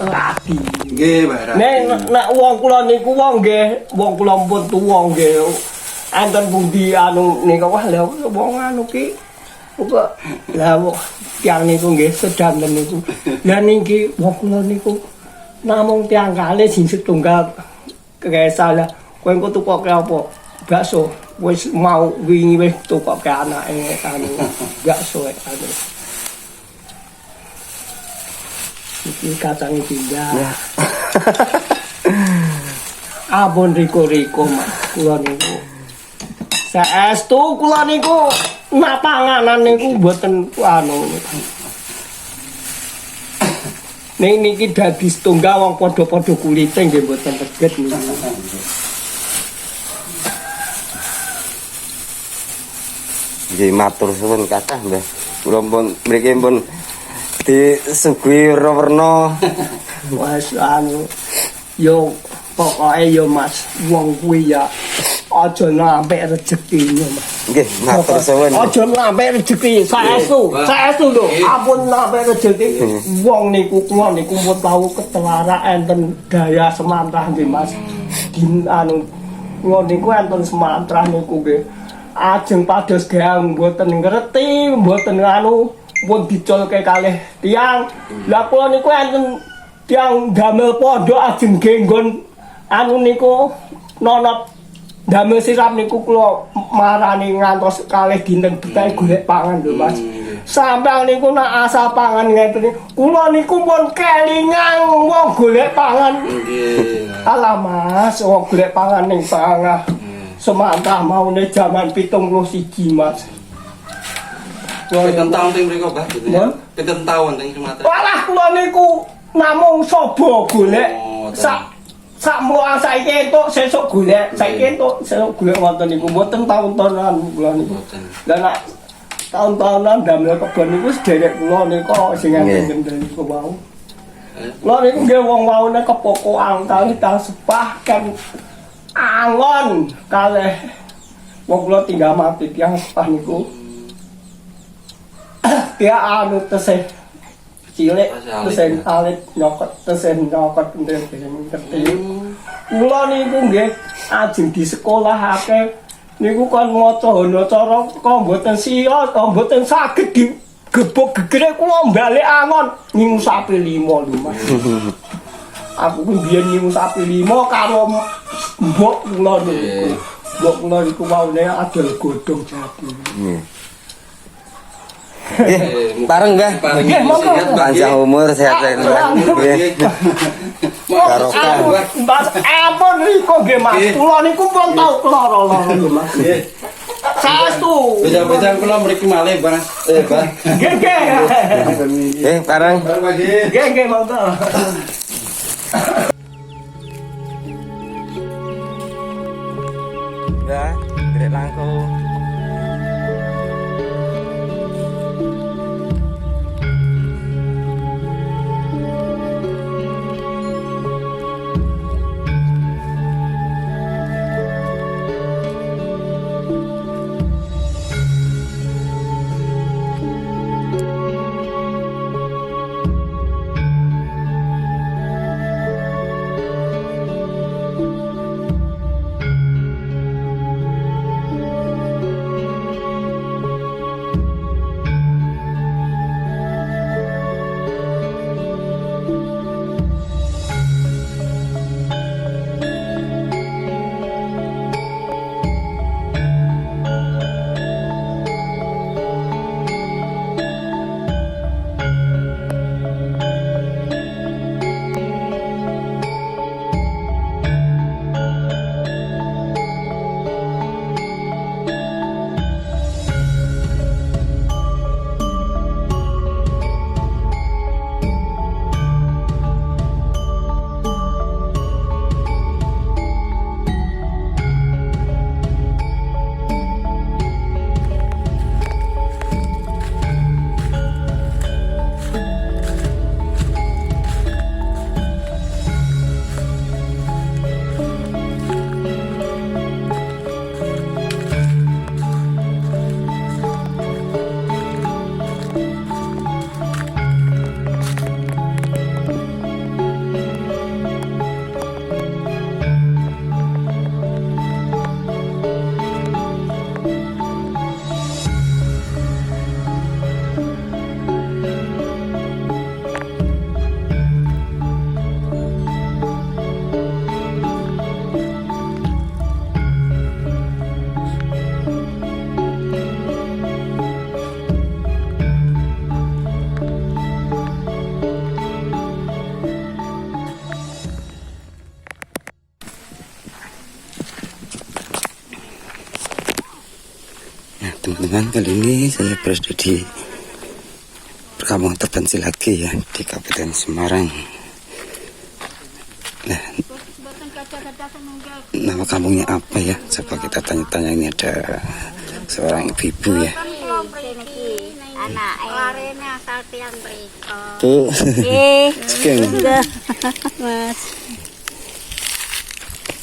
rapi. Nggih, Pak Rapi. Nek wong kula niku wong nggih, wong kula pun tuwa nggih. Enten pundi anu nika wah lha wong anu ki kok lha tiyang niku nggih sedanten niku. Lah niki wong kula niku namung tiyang kalih sing setunggal kesalah. Kowe engko tukoke apa? Bakso. Wis mau wingi wis tukoke anake anu bakso anu. Iki kacang tinggal. Ya. Ampun riko-riko Mas, kula niku. Saestu kula niku nak panganan niku mboten anu. Ning niki dadi setunggal wong padha-padha kulite nggih mboten reget niku. Nggih matur suwun kathah Mbah. Kula pun mriki pun disuguhi werna. Wes anu yo pokoke yo Mas wong kuwi ya aja nampek rezekine Mas. Nggih matur suwun. Aja nampek rezeki saestu lho ampun nampek rezeki wong niku kula niku pun tau ketelarak enten daya semantrah nggih Mas. Din anu kula niku enten semantrah niku nggih ajeng pados gawe mboten ngerti mboten anu pun dicolke kalih tiyang. Lah kula niku enten tiyang damel pondok ajeng genggon anu niku nonot damel sirap niku kula marani ngantos kalih dinten betahe golek pangan lho Mas. Sampeyan niku nak asal pangan ngeten kula niku pun kelingan wong golek pangan. Nggih. Alah Mas, wong golek pangan ning tengah. Semantah maune jaman 71 Mas. Piten taun teng mriku, Pak? Nggih. Piten taun teng Sumatera. Walah kula niku namung sobo golek. Oh, Sak mloang saiki entuk sesuk golek. Saiki entuk sesuk golek wonten niku mboten taun-taunan kula niku. Lah nek taun-taunan damel kebon niku sederek kula nika sing ngenten niku wau. Kula niku nggih wong waune kepokokan kalih tang sepah kan angon kalih wong kula tinggal mati tiyang sepah niku. Dia anu tesih cilik tesih alit nyokot tesih nyokot ngerti. Kula niku nggih ajeng di sekolahake niku kon maca hanacara kok mboten sia kok mboten saged digebuk gegere kula balik angon nying sapi 5 lho Mas. Aku ku biyen nying sapi 5 karo mbok kula niku. Mbok kula niku waune adol godhong jati. Bareng Mbah. Nggih, monggo. Panjang umur sehat-sehat. Nggih. Barokah. Mas ampun riko nggih Mas. Kula niku pun tau lara-lara lho Mas. Nggih. Saestu. Beda-beda kula mriki malih, Mas. Pak. Nggih, nggih. Nggih, bareng. Bareng pagi. Nggih, nggih, monggo. Ya, direk langkung. teman-teman, kali ini saya berada di perkampungan terpencil lagi ya di Kabupaten Semarang. Nah, nama kampungnya apa ya? Coba kita tanya-tanya. Ini ada seorang ibu-ibu ya. Anak larene asal tiang mriko. Bu, Nggih. Sugeng. Mas.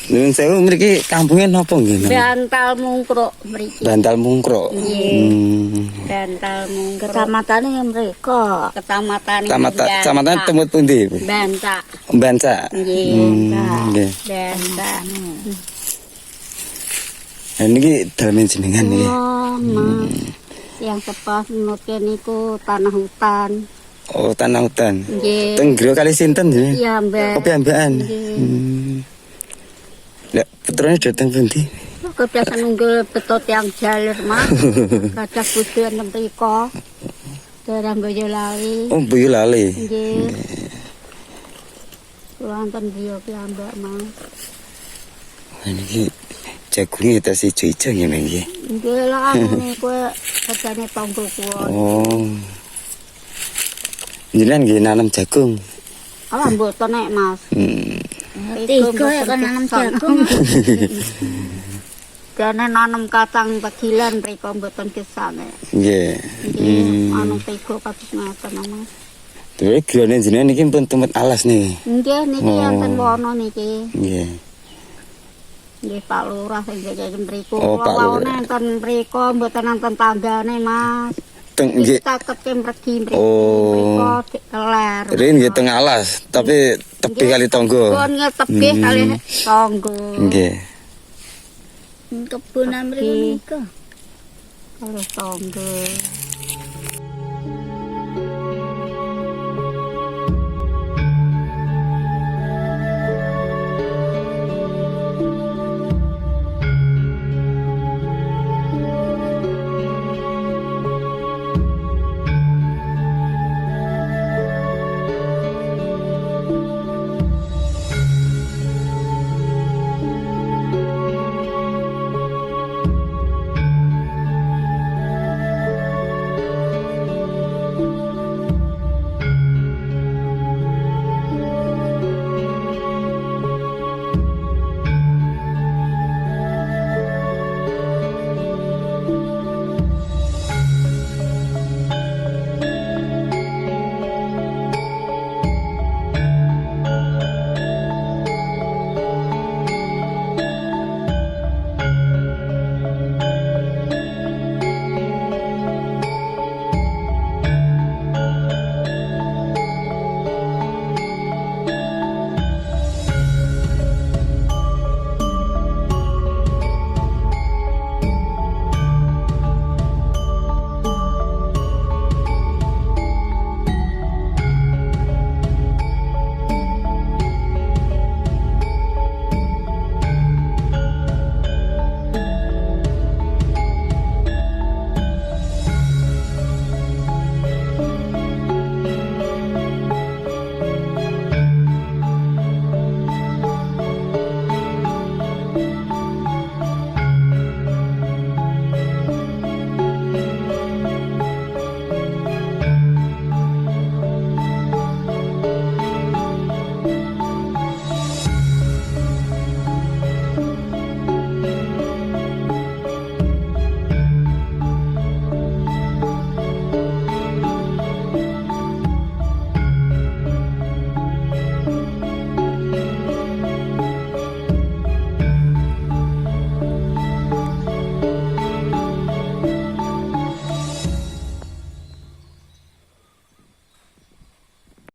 Nuwun sewu mriki kampungnya napa nggih? Bantal Mungkruk mriki. Bantal Mungkruk. Bantal Mungkruk. Kecamatane mriko. Kecamatan Kecamatan temut pundi, Bu? Banca. Banca. Nggih. Nggih. Banca. Nah, niki dalem jenengan niki. Oh, Mas. Yang tepas menutke niku tanah hutan. Oh, tanah hutan. Nggih. Teng griya kali sinten nggih? Iya, Mbak. Kopi ambekan. Nggih. Lah, putrane dateng pundi? Kebiasaan nunggul betot yang jalur, Mas. Kadah budian mriko. Daerah Boyolali. Oh, Boyolali. Nggih. Wonten griya piyambak, Mas. Niki jagunge tas ijo-ijo ngene nggih. Nggih lah ngene kowe kerjane tanggo kuwi. Oh. Jenengan nggih nanam jagung. Ala mboten nek, Mas. Tiga ya kan nanam jagung. Dene nanam kacang pagilan mriko mboten gesane. Nggih. Nggih, anu tiga kados ngaten, Mas. Terus griyane jenengan niki pun tempat alas nih. Nggih niki enten wono niki. Nggih. Nggih Pak Lurah sing jajan mriko. Oh, Pak Lurah. Wawone enten mriko mboten enten tanggane, Mas. Teng nggih. Caket ke mregi mriko. Oh. Mriko keler. Terus nggih teng alas, tapi tepi kali tonggo. Pun ngetebih kali tanggo. Nggih. Kebunan mriko nika. Kalau tanggo.